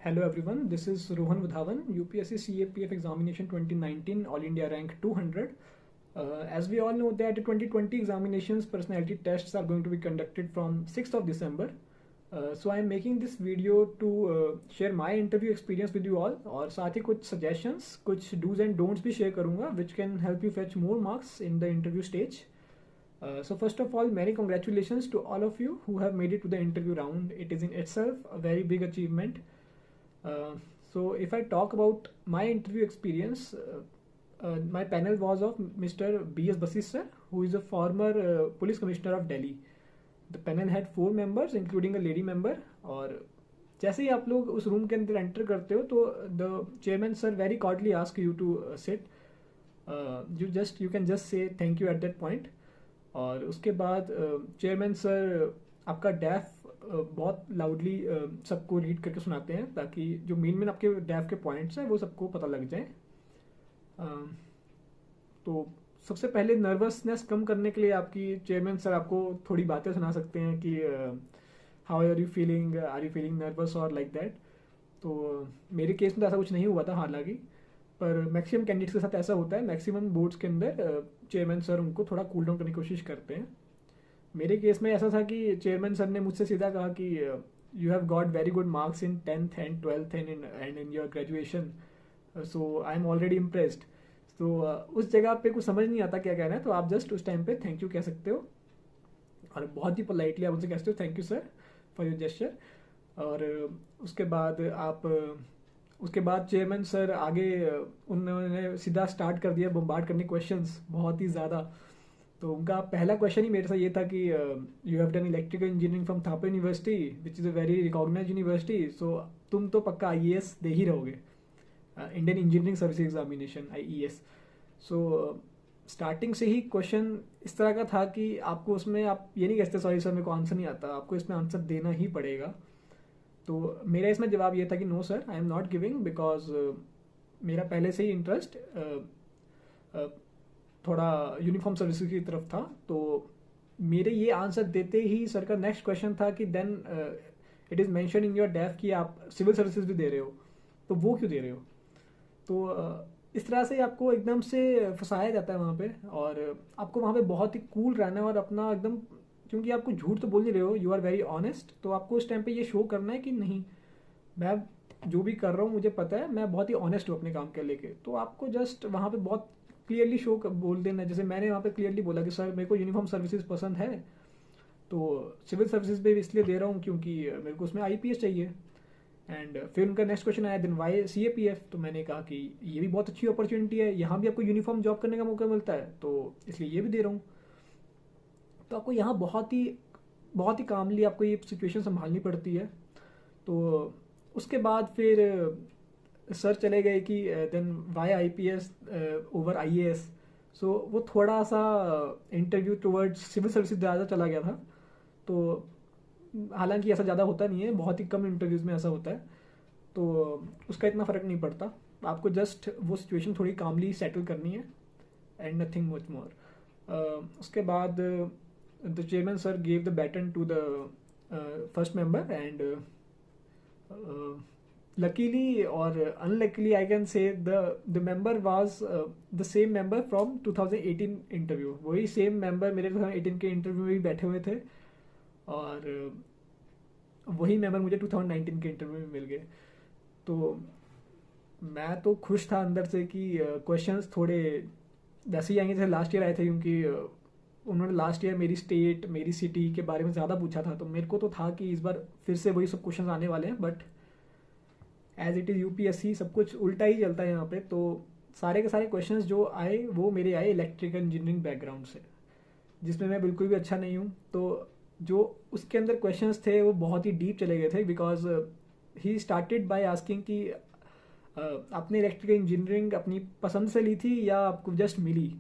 Hello everyone, this is Rohan Vidhavan, UPSC CAPF examination 2019 All India rank 200. As we all know that the 2020 examinations personality tests are going to be conducted from 6th of December. So I am making this video to share my interview experience with you all और साथ ही कुछ suggestions, कुछ do's and don'ts भी share करूँगा which can help you fetch more marks in the interview stage. So first of all, many congratulations to all of you who have made it to the interview round. It is in itself a very big achievement. So if I talk about my interview experience, my panel was of Mr. B.S. Basis sir, who is a former police commissioner of Delhi. The panel had 4 members including a lady member. और जैसे ही आप लोग उस room के अंदर enter करते हो तो the chairman sir very cordially ask you to sit. You can just say thank you at that point. और उसके बाद चेयरमैन सर आपका डैफ बहुत लाउडली सबको रीड करके सुनाते हैं ताकि जो मेन आपके डैफ के पॉइंट्स हैं वो सबको पता लग जाए. तो सबसे पहले नर्वसनेस कम करने के लिए आपकी चेयरमैन सर आपको थोड़ी बातें सुना सकते हैं कि how are you feeling nervous और लाइक दैट. तो मेरे केस में तो ऐसा कुछ नहीं हुआ था हालांकि, पर मैक्सिमम कैंडिडेट्स के साथ ऐसा होता है. मैक्सिमम बोर्ड्स के अंदर चेयरमैन सर उनको थोड़ा कूल डाउन करने की कोशिश करते हैं. मेरे केस में ऐसा था कि चेयरमैन सर ने मुझसे सीधा कहा कि you have got very good marks in 10th and 12th and in your graduation, so I am already impressed. तो उस जगह पे कुछ समझ नहीं आता क्या कहना है, तो आप जस्ट उस टाइम पे थैंक यू कह सकते हो और बहुत ही पोलाइटली आप उनसे कहते हो thank you sir for your gesture. और उसके बाद चेयरमैन सर आगे उन्होंने सीधा स्टार्ट कर दिया बम्बार्ड करने क्वेश्चंस बहुत ही ज़्यादा. तो उनका पहला क्वेश्चन ही मेरे से ये था कि you have done electrical engineering from Thapar university which is a very recognised university, so तुम तो पक्का IAS दे ही रहोगे, Indian engineering service examination IES. So starting से ही क्वेश्चन इस तरह का था कि आपको उसमें आप ये नहीं कहते सॉरी सर मेरे को आंसर नहीं आता, आपको इसमें आंसर देना ही पड़ेगा. तो मेरा इसमें जवाब ये था कि no sir I am not giving because मेरा पहले से ही इंटरेस्ट थोड़ा यूनिफॉर्म सर्विसेज की तरफ था. तो मेरे ये आंसर देते ही सर का नेक्स्ट क्वेश्चन था कि then it is mention in your DAF कि आप सिविल सर्विसेज भी दे रहे हो, तो वो क्यों दे रहे हो. तो इस तरह से आपको एकदम से फंसाया जाता है वहाँ पे और आपको वहाँ पे बहुत ही कूल रहना है और अपना एकदम, क्योंकि आपको झूठ तो बोल नहीं रहे हो, यू आर वेरी ऑनेस्ट. तो आपको उस टाइम पे ये शो करना है कि नहीं मैं जो भी कर रहा हूँ मुझे पता है मैं बहुत ही ऑनेस्ट हूँ अपने काम के लेके. तो आपको जस्ट वहाँ पे बहुत क्लियरली शो बोल देना. जैसे मैंने वहाँ पे क्लियरली बोला कि सर मेरे को यूनिफॉर्म सर्विसेज पसंद है, तो सिविल सर्विसेज पे इसलिए दे रहा हूँ क्योंकि मेरे को उसमें IPS चाहिए. एंड फिर उनका नेक्स्ट क्वेश्चन आया देन वाई CAPF. तो मैंने कहा कि ये भी बहुत अच्छी अपॉर्चुनिटी है, यहाँ भी आपको यूनिफॉर्म जॉब करने का मौका मिलता है, तो इसलिए ये भी दे रहा हूँ. तो आपको यहाँ बहुत ही कामली आपको ये सिचुएशन संभालनी पड़ती है. तो उसके बाद फिर सर चले गए कि then why IPS over IAS. So वो थोड़ा सा इंटरव्यू टुवर्ड्स सिविल सर्विसेज ज़्यादा चला गया था. तो हालांकि ऐसा ज़्यादा होता नहीं है, बहुत ही कम इंटरव्यूज़ में ऐसा होता है, तो उसका इतना फ़र्क नहीं पड़ता. आपको जस्ट वो सिचुएशन थोड़ी कामली सेटल करनी है एंड नथिंग मच मोर. उसके बाद the chairman sir gave the baton to the first member and luckily or unluckily I can say the member was the same member from 2018 interview. वही same member मेरे 2018 के interview में भी बैठे हुए थे और वही member मुझे 2019 के इंटरव्यू में मिल गए. तो मैं तो खुश था अंदर से कि क्वेश्चंस थोड़े वैसे ही आएंगे जैसे लास्ट ईयर आए थे, क्योंकि उन्होंने लास्ट ईयर मेरी स्टेट मेरी सिटी के बारे में ज़्यादा पूछा था. तो मेरे को तो था कि इस बार फिर से वही सब क्वेश्चन आने वाले हैं, but as it is UPSC सब कुछ उल्टा ही चलता है यहाँ पे. तो सारे के सारे क्वेश्चंस जो आए वो मेरे आए इलेक्ट्रिकल इंजीनियरिंग बैकग्राउंड से, जिसमें मैं बिल्कुल भी अच्छा नहीं हूँ. तो जो उसके अंदर क्वेश्चंस थे वो बहुत ही डीप चले गए थे because he started by asking कि आपने इलेक्ट्रिकल इंजीनियरिंग अपनी पसंद से ली थी या आपको जस्ट मिली.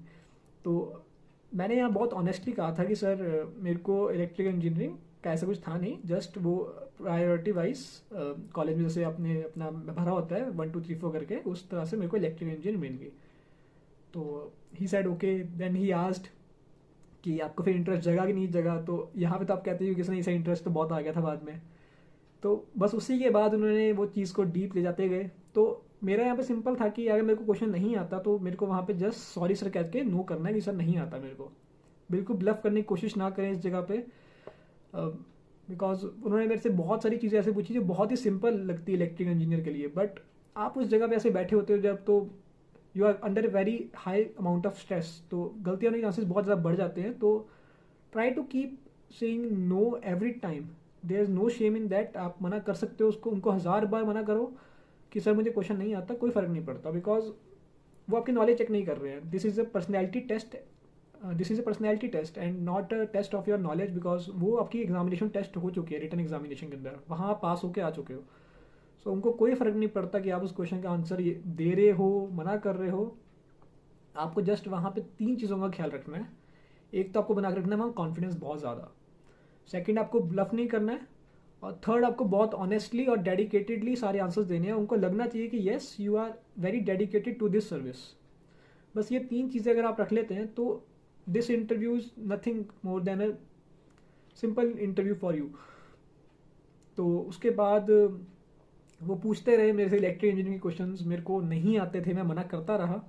तो मैंने यहाँ बहुत ऑनेस्टली कहा था कि सर मेरे को इलेक्ट्रिकल इंजीनियरिंग का ऐसा कुछ था नहीं, जस्ट वो प्रायोरिटी वाइज कॉलेज में जैसे आपने अपना भरा होता है 1 2 3 4 करके, उस तरह से मेरे को इलेक्ट्रिकल इंजीनियरिंग मिल गई. तो he said okay. Then he asked कि आपको फिर इंटरेस्ट जगा कि नहीं जगा. तो यहाँ पे तो आप कहते हो कि किसी ने ऐसा इंटरेस्ट तो बहुत आ गया था बाद में. तो बस उसी के बाद उन्होंने वो चीज़ को डीप ले जाते गए। तो मेरा यहाँ पे सिंपल था कि अगर मेरे को क्वेश्चन नहीं आता तो मेरे को वहाँ पे जस्ट सॉरी सर कह के नो करना है कि सर नहीं आता मेरे को। बिल्कुल ब्लफ करने की कोशिश ना करें इस जगह पे, बिकॉज उन्होंने मेरे से बहुत सारी चीज़ें ऐसे पूछी जो बहुत ही सिंपल लगती है इलेक्ट्रिकल इंजीनियर के लिए, बट आप उस जगह पे ऐसे बैठे होते हो जब, तो you are under very high amount of stress, तो गलती होने के चांसेस बहुत ज़्यादा बढ़ जाते हैं। तो try to keep saying no every time, there is no shame in that. आप मना कर सकते हो उसको, उनको 1000 बार मना करो कि सर मुझे क्वेश्चन नहीं आता, कोई फ़र्क नहीं पड़ता, बिकॉज वो आपकी नॉलेज चेक नहीं कर रहे हैं। This is a personality test, this is a personality test and not a test of your knowledge, because वो आपकी एग्जामिनेशन टेस्ट हो चुकी है, रिटन एग्जामिनेशन के अंदर, वहाँ आप पास होके आ चुके हो। सो उनको कोई फ़र्क नहीं पड़ता कि आप उस क्वेश्चन का आंसर ये दे रहे हो, मना कर रहे हो। आपको जस्ट वहाँ पे 3 चीज़ों का ख्याल रखना है। एक तो आपको बना के रखना है वहाँ कॉन्फिडेंस बहुत ज़्यादा, सेकंड आपको ब्लफ नहीं करना है, और थर्ड आपको बहुत ऑनेस्टली और डेडिकेटेडली सारे आंसर्स देने हैं। उनको लगना चाहिए कि yes you are very dedicated to this service. बस ये 3 चीज़ें अगर आप रख लेते हैं तो this interview is nothing more than a simple interview for you. तो उसके बाद वो पूछते रहे मेरे से इलेक्ट्रिक इंजीनियरिंग के क्वेश्चंस, मेरे को नहीं आते थे, मैं मना करता रहा।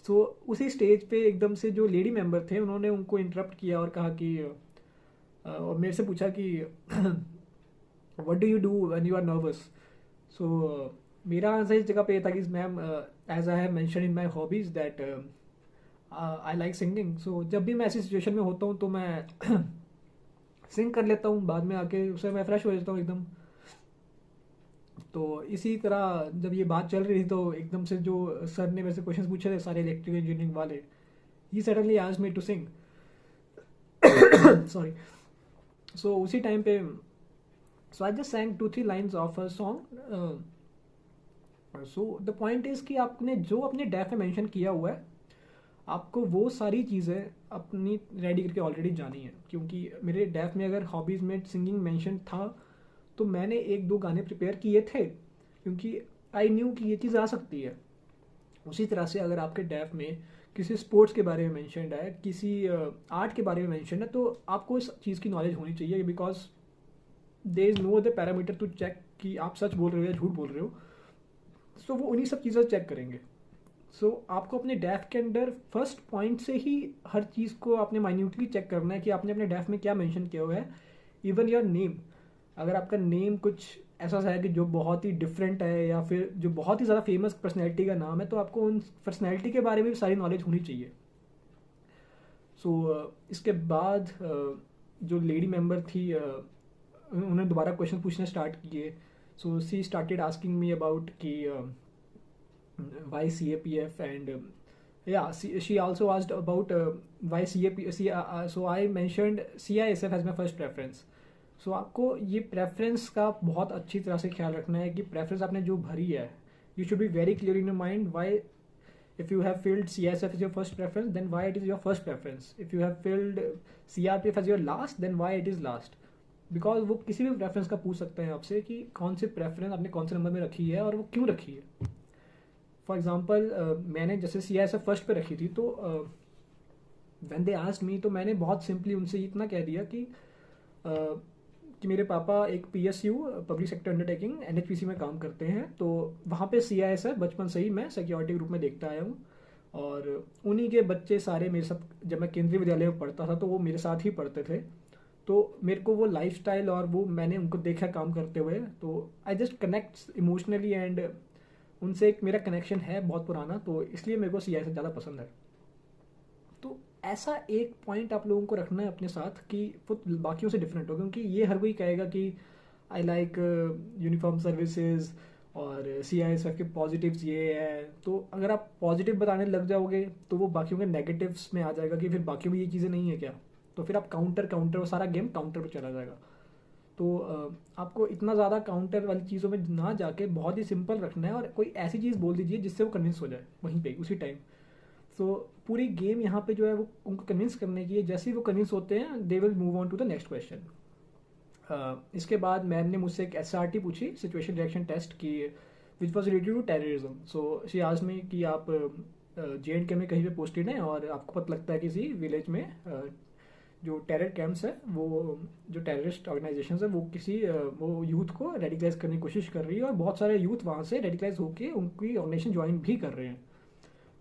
सो उसी स्टेज पे एकदम से जो लेडी मेंबर थे उन्होंने उनको इंटरप्ट किया और कहा कि और मेरे से पूछा कि what do you do when you are nervous. So मेरा आंसर इस जगह पे ये था कि ma'am, as I have mention in my hobbies that I like singing. So जब भी मैं ऐसी सिचुएशन में होता हूँ तो मैं सिंग कर लेता हूँ, बाद में आके उससे मैं फ्रेश हो जाता हूँ एकदम। तो इसी तरह जब ये बात चल रही थी तो एकदम से जो सर ने मेरे से क्वेश्चन पूछे थे सारे इलेक्ट्रिकल इंजीनियरिंग वाले, he suddenly asked me to sing. Sorry. So उसी टाइम पे so I just sang 2-3 lines of a song. So the point is कि आपने जो अपने डेफ में मेंशन किया हुआ है, आपको वो सारी चीज़ें अपनी रेडी करके ऑलरेडी जानी है। क्योंकि मेरे डेफ में अगर हॉबीज़ में सिंगिंग मेंशन था तो मैंने 1-2 गाने प्रिपेयर किए थे, क्योंकि आई न्यू कि ये चीज़ आ सकती है। उसी तरह से अगर आपके डेफ में किसी स्पोर्ट्स के बारे में मेंशनड है, किसी आर्ट के बारे में मेंशन है, तो आपको इस चीज़ की नॉलेज होनी चाहिए, because there is no other parameter to check कि आप सच बोल रहे हो या झूठ बोल रहे हो। सो वो उन्हीं सब चीज़ें चेक करेंगे। सो आपको अपने डेफ के अंदर फर्स्ट पॉइंट से ही हर चीज़ को आपने माइन्यूटली चेक करना है कि आपने अपने डेफ में क्या मेंशन किया हुआ है। इवन योर नेम, अगर आपका नेम कुछ ऐसा है कि जो बहुत ही डिफरेंट है या फिर जो बहुत ही ज़्यादा फेमस पर्सनैलिटी का नाम है, तो आपको उन पर्सनैलिटी के बारे में भी सारी नॉलेज होनी चाहिए। सो इसके बाद जो लेडी मेंबर थी, उन्होंने दोबारा क्वेश्चन पूछना स्टार्ट किए। सो सी स्टार्टेड आस्किंग मी अबाउट कि why CAPF, and yeah, she also asked about why so I mentioned CISF as my first preference. So आपको ये प्रेफरेंस का बहुत अच्छी तरह से ख्याल रखना है कि प्रेफरेंस आपने जो भरी है, you should be very clear in your mind Y, if you have filled CISF as your first preference, then why it is your first preference. If you have filled CRPF as your last, then why it is last. Because वो किसी भी preference का पूछ सकते हैं आपसे कि कौन सी प्रेफरेंस आपने कौन से नंबर में रखी है और वो क्यों रखी है। फॉर एग्जाम्पल मैंने जैसे CISF फर्स्ट पे रखी थी, तो व्हेन दे आस्क्ड मी, तो मैंने बहुत सिंपली उनसे इतना कह दिया कि मेरे पापा एक PSU public sector undertaking NHPC में काम करते हैं, तो वहाँ पे CISF बचपन से ही मैं सिक्योरिटी ग्रुप में देखता आया हूँ, और उन्हीं के बच्चे सारे मेरे साथ, जब मैं केंद्रीय विद्यालय में पढ़ता था तो वो मेरे साथ ही पढ़ते थे, तो मेरे को वो लाइफस्टाइल और वो मैंने उनको देखा काम करते हुए, तो I just connect emotionally, and उनसे एक मेरा कनेक्शन है बहुत पुराना, तो इसलिए मेरे को CISF ज़्यादा पसंद है। तो ऐसा एक पॉइंट आप लोगों को रखना है अपने साथ कि वो बाकियों से डिफरेंट हो, क्योंकि ये हर कोई कहेगा कि आई लाइक यूनिफॉर्म सर्विसेज और CISF के पॉजिटिव्स ये है, तो अगर आप पॉजिटिव बताने लग जाओगे तो वो बाकियों के नेगेटिव्स में आ जाएगा कि फिर बाकियों में ये चीज़ें नहीं है क्या, तो फिर आप काउंटर वो सारा गेम काउंटर पर चला जाएगा। तो आपको इतना ज़्यादा काउंटर वाली चीज़ों में ना जाके बहुत ही सिंपल रखना है, और कोई ऐसी चीज़ बोल दीजिए जिससे वो कन्विंस हो जाए वहीं पे उसी टाइम। सो पूरी गेम यहाँ पे जो है वो उनको कन्विंस करने की है, जैसे ही वो कन्विंस होते हैं they will move on to the next question. इसके बाद मैम ने मुझसे एक SRT पूछी, सिचुएशन रिएक्शन टेस्ट की, which was related to terrorism. So she asked me कि आप JNK में कहीं पे पोस्टेड हैं और आपको पता लगता है किसी विलेज में जो टेरर कैंप्स है, वो जो टेररिस्ट ऑर्गेनाइजेशन है, वो वो यूथ को रेडिकलाइज करने की कोशिश कर रही है, और बहुत सारे यूथ वहाँ से रेडिकलाइज होकर उनकी ऑर्गेनाइजेशन ज्वाइन भी कर रहे हैं।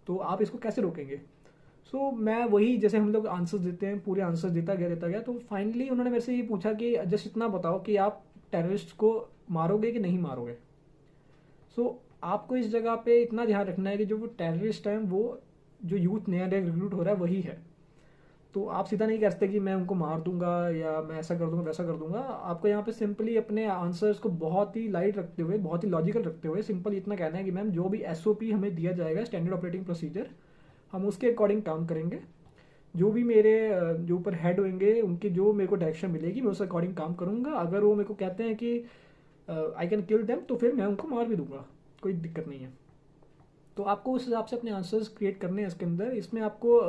तो आप इसको कैसे रोकेंगे? मैं वही, जैसे हम लोग आंसर्स देते हैं, पूरे आंसर्स देता गया, तो फाइनली उन्होंने मेरे से ये पूछा कि जस्ट इतना बताओ कि आप टेररिस्ट को मारोगे कि नहीं मारोगे। आपको इस जगह पे इतना ध्यान रखना है कि जो वो टेररिस्ट हैं, वो जो यूथ नया रिक्रूट हो रहा है वही है। तो आप सीधा नहीं कह सकते कि मैं उनको मार दूंगा या मैं ऐसा कर दूंगा वैसा कर दूंगा। आपको यहाँ पे सिंपली अपने आंसर्स को बहुत ही लाइट रखते हुए, बहुत ही लॉजिकल रखते हुए सिंपल इतना कहना है कि मैम जो भी SOP हमें दिया जाएगा, स्टैंडर्ड ऑपरेटिंग प्रोसीजर, हम उसके अकॉर्डिंग काम करेंगे। जो भी मेरे जो ऊपर हेड होंगे, उनकी जो मेरे को डायरेक्शन मिलेगी, मैं उस अकॉर्डिंग काम करूंगा। अगर वो मेरे को कहते हैं कि आई कैन किल देम, तो फिर मैं उनको मार भी दूंगा, कोई दिक्कत नहीं है। तो आपको उस हिसाब से अपने आंसर्स क्रिएट करने हैं इसके अंदर। इसमें आपको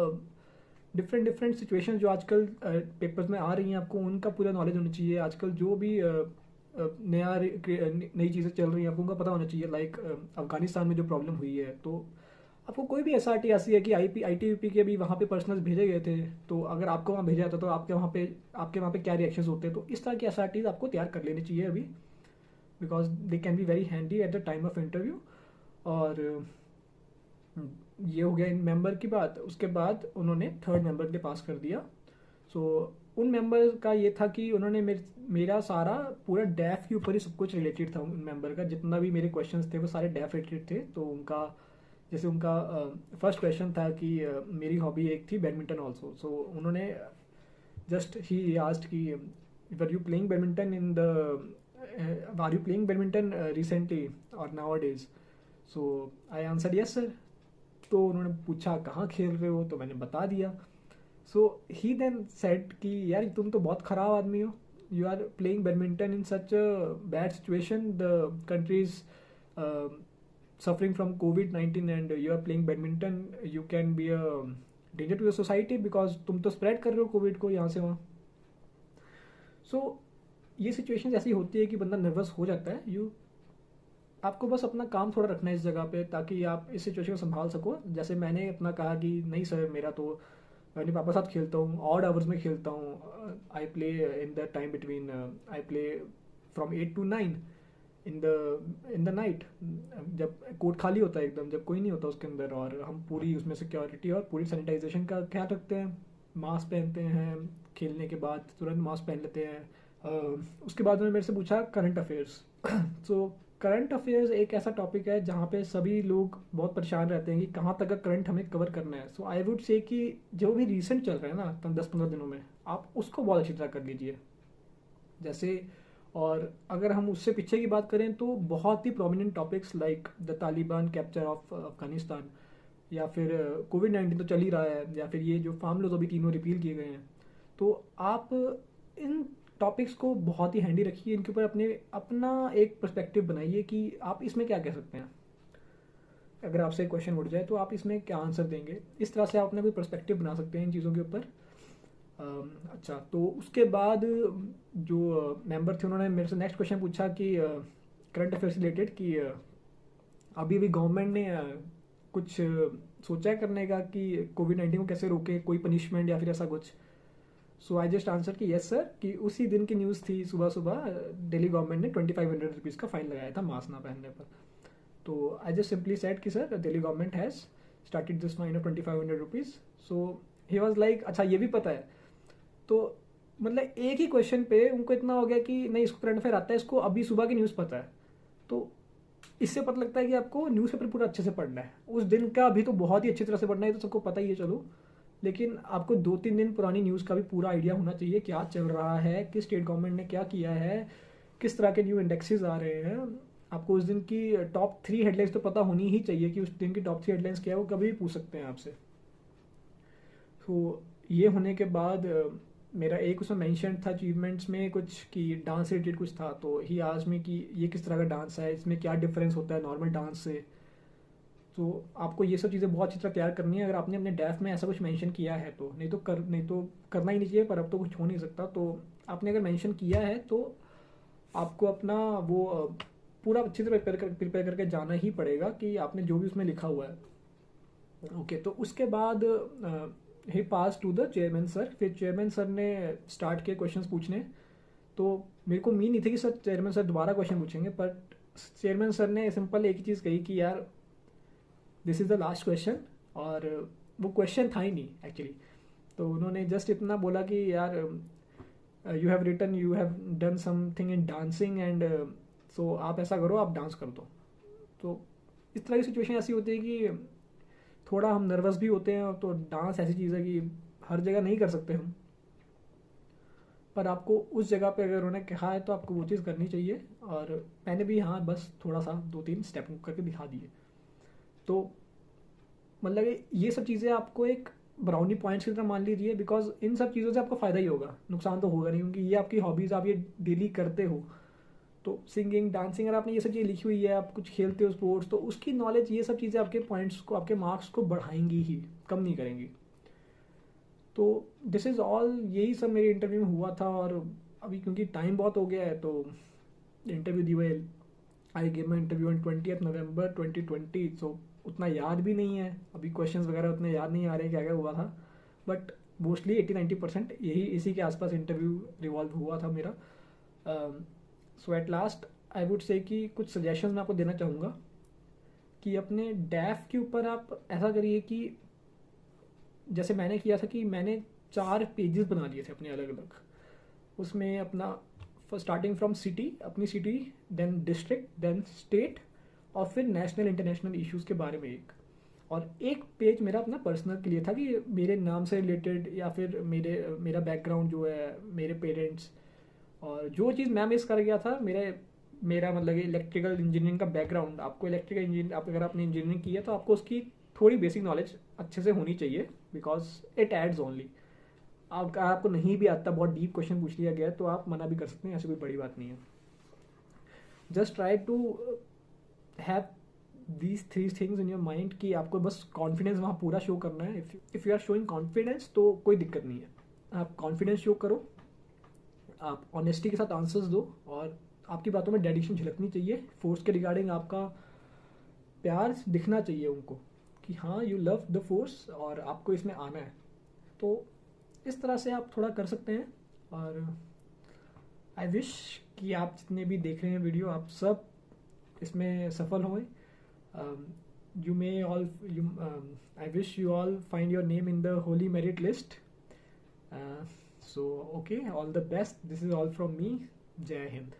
डिफरेंट डिफरेंट सिचुएशन जो आजकल पेपर्स में आ रही हैं, आपको उनका पूरा नॉलेज होना चाहिए। आजकल जो भी नई चीज़ें चल रही हैं, आपको उनका पता होना चाहिए। लाइक अफगानिस्तान में जो प्रॉब्लम हुई है, तो आपको कोई भी SRT ऐसी है कि ITBP के भी वहाँ पे पर्सनल्स भेजे गए थे, तो अगर आपको वहाँ भेजा जाता तो आपके वहाँ पे क्या रिएक्शंस होते हैं। तो इस तरह की SRTs आपको तैयार कर लेनी चाहिए अभी, because they can be very handy at the time of interview. और ये हो गया इन मेंबर की बात। उसके बाद उन्होंने थर्ड मेंबर के लिए पास कर दिया। उन मेंबर का ये था कि उन्होंने मेरा सारा पूरा डैफ के ऊपर ही सब कुछ रिलेटेड था। उन मेंबर का जितना भी मेरे क्वेश्चंस थे वो सारे डैफ रिलेटेड थे। तो उनका फर्स्ट क्वेश्चन था कि मेरी हॉबी एक थी बैडमिंटन ऑल्सो। उन्होंने जस्ट ही आस्क्ड कि were you playing badminton recently और nowadays? I answer yes sir. तो उन्होंने पूछा कहाँ खेल रहे हो, तो मैंने बता दिया। ही देन सेड कि यार तुम तो बहुत ख़राब आदमी हो, you are playing badminton in such a bad situation, the country is suffering from COVID-19 and you are playing badminton, you can be a danger to the society because तुम तो स्प्रेड कर रहे हो कोविड को यहाँ से वहाँ। ये सिचुएशन ऐसी होती है कि बंदा नर्वस हो जाता है। आपको बस अपना काम थोड़ा रखना है इस जगह पे, ताकि आप इस सिचुएशन को संभाल सको। जैसे मैंने अपना कहा कि नहीं सर, मेरा तो मैं अपने पापा साथ खेलता हूँ, ऑड आवर्स में खेलता हूँ। I play in the time between, I play from 8 to 9 in the night, जब कोर्ट खाली होता है एकदम, जब कोई नहीं होता उसके अंदर, और हम पूरी उसमें सिक्योरिटी और पूरी सैनिटाइजेशन का ख्याल रखते हैं। मास्क पहनते हैं, खेलने के बाद तुरंत मास्क पहन लेते हैं। उसके बाद उन्होंने मेरे से पूछा करंट अफेयर्स। करंट अफेयर्स एक ऐसा टॉपिक है जहाँ पे सभी लोग बहुत परेशान रहते हैं कि कहाँ तक का करंट हमें कवर करना है। आई वुड से कि जो भी रिसेंट चल रहा है ना 10-15 दिनों में, आप उसको बहुत अच्छी तरह कर लीजिए। जैसे, और अगर हम उससे पीछे की बात करें तो बहुत ही prominent topics like the Taliban capture of Afghanistan, या फिर COVID-19 तो चल ही रहा है, या फिर ये जो फार्म लॉज अभी तीनों रिपील किए गए हैं। तो आप इन टॉपिक्स को बहुत ही हैंडी रखिए, इनके ऊपर अपना एक पर्सपेक्टिव बनाइए कि आप इसमें क्या कह सकते हैं। अगर आपसे क्वेश्चन उठ जाए तो आप इसमें क्या आंसर देंगे, इस तरह से आप अपना कोई पर्सपेक्टिव बना सकते हैं इन चीज़ों के ऊपर। अच्छा, तो उसके बाद जो मेंबर थे उन्होंने मेरे से नेक्स्ट क्वेश्चन पूछा कि करंट अफेयर से रिलेटेड कि अभी गवर्नमेंट ने कुछ सोचा है करने का कि COVID-19 को कैसे रोके, कोई पनिशमेंट या फिर ऐसा कुछ। आई जस्ट आंसर कि यस सर, कि उसी दिन की न्यूज़ थी, सुबह सुबह दिल्ली गवर्नमेंट ने 2500 रुपीज़ का फाइन लगाया था मास्क ना पहनने पर। तो आई जस्ट सिंपली सेड कि sir Delhi government has started this fine of 2500 rupees. He was like अच्छा ये भी पता है। तो मतलब एक ही क्वेश्चन पे उनको इतना हो गया कि नहीं इसको करंट अफेयर आता है, इसको अभी सुबह की न्यूज़ पता है। तो इससे पता लगता है कि आपको न्यूज़पेपर पूरा अच्छे से पढ़ना है, उस दिन का भी तो बहुत ही अच्छी तरह से पढ़ना है, तो सबको पता ही है चलो, लेकिन आपको 2-3 दिन पुरानी न्यूज़ का भी पूरा आइडिया होना चाहिए, क्या चल रहा है, किस स्टेट गवर्नमेंट ने क्या किया है, किस तरह के न्यू इंडेक्सेस आ रहे हैं। आपको उस दिन की टॉप 3 हेडलाइंस तो पता होनी ही चाहिए कि उस दिन की टॉप 3 हेडलाइंस क्या है, वो कभी भी पूछ सकते हैं आपसे। तो ये होने के बाद मेरा एक उसमें मेंशन था अचीवमेंट्स में कुछ कि डांस रिलेटेड कुछ था। तो ही आज में कि ये किस तरह का डांस है, इसमें क्या डिफरेंस होता है नॉर्मल डांस से। तो आपको ये सब चीज़ें बहुत अच्छी तरह तैयार करनी है अगर आपने अपने डैफ में ऐसा कुछ मेंशन किया है तो, नहीं तो करना ही नहीं चाहिए, पर अब तो कुछ हो नहीं सकता। तो आपने अगर मेंशन किया है तो आपको अपना वो पूरा अच्छी तरह प्रिपेयर करके जाना ही पड़ेगा कि आपने जो भी उसमें लिखा हुआ है। ओके, तो उसके बाद ही पास टू द चेयरमैन सर। फिर चेयरमैन सर ने स्टार्ट किए क्वेश्चंस पूछने। तो मेरे को उम्मीद नहीं थी कि सर चेयरमैन सर दोबारा क्वेश्चन पूछेंगे, बट चेयरमैन सर ने सिंपल एक ही चीज़ कही कि यार this is the last question. और वो क्वेश्चन था ही नहीं एक्चुअली। तो उन्होंने जस्ट इतना बोला कि यार you have done something in dancing and so आप ऐसा करो, आप डांस कर दो। तो इस तरह की सिचुएशन ऐसी होती है कि थोड़ा हम नर्वस भी होते हैं। तो डांस ऐसी चीज़ है कि हर जगह नहीं कर सकते हम, पर आपको उस जगह पे अगर उन्होंने कहा है तो आपको वो चीज़ करनी चाहिए। और मैंने भी हाँ बस थोड़ा सा 2-3 स्टेप करके दिखा दिए। तो मतलब ये सब चीज़ें आपको एक ब्राउनी पॉइंट्स की तरह मान लीजिए, बिकॉज इन सब चीज़ों से आपको फ़ायदा ही होगा, नुकसान तो होगा नहीं, क्योंकि ये आपकी हॉबीज़, आप ये डेली करते हो। तो सिंगिंग, डांसिंग, अगर आपने ये सब चीज़ें लिखी हुई है, आप कुछ खेलते हो स्पोर्ट्स, तो उसकी नॉलेज, ये सब चीज़ें आपके पॉइंट्स को, आपके मार्क्स को बढ़ाएंगी ही, कम नहीं करेंगी। तो दिस इज़ ऑल, यही सब मेरे इंटरव्यू में हुआ था। और अभी क्योंकि टाइम बहुत हो गया है तो इंटरव्यू दी हुए, I gave my interview on 20 नवंबर 2020। सो उतना याद भी नहीं है अभी, क्वेश्चंस वगैरह उतने याद नहीं आ रहे क्या क्या हुआ था, बट मोस्टली 80-90% यही इसी के आसपास इंटरव्यू रिवॉल्व हुआ था मेरा। So at last I would say कि कुछ सजेशन मैं आपको देना चाहूँगा कि अपने डैफ के ऊपर आप ऐसा करिए कि जैसे मैंने किया था कि मैंने 4 पेजेस बना लिए थे अपने अलग अलग। उसमें अपना स्टार्टिंग फ्रॉम सिटी, अपनी city, then district, then state, और फिर नेशनल इंटरनेशनल इश्यूज़ के बारे में एक। और एक पेज मेरा अपना पर्सनल के लिए था कि मेरे नाम से रिलेटेड, या फिर मेरा बैकग्राउंड जो है, मेरे पेरेंट्स, और जो चीज़ मैं मिस कर गया था, मेरा मतलब इलेक्ट्रिकल इंजीनियरिंग का बैकग्राउंड। आपको इलेक्ट्रिकल इंजीनियर, आप अगर आपने इंजीनियरिंग की है तो आपको उसकी थोड़ी बेसिक नॉलेज अच्छे से होनी चाहिए, बिकॉज इट एड्स ओनली। आपको नहीं भी आता, बहुत डीप क्वेश्चन पूछ लिया गया तो आप मना भी कर सकते हैं, ऐसी कोई बड़ी बात नहीं है। Just try to have these 3 things in your mind कि आपको बस कॉन्फिडेंस वहाँ पूरा शो करना है। If you are showing confidence तो कोई दिक्कत नहीं है, आप कॉन्फिडेंस शो करो, आप ऑनेस्टी के साथ आंसर्स दो, और आपकी बातों में डेडिकेशन झलकनी चाहिए। फोर्स के रिगार्डिंग आपका प्यार दिखना चाहिए उनको कि हाँ यू लव द फोर्स और आपको इसमें आना है। तो इस तरह से आप थोड़ा कर सकते हैं। और आई विश कि आप जितने भी देख रहे हैं वीडियो, आप सब इसमें सफल हों। You may all you I wish you all find your name in the Holi merit list. So okay, all the best, this is all from me. जय हिंद।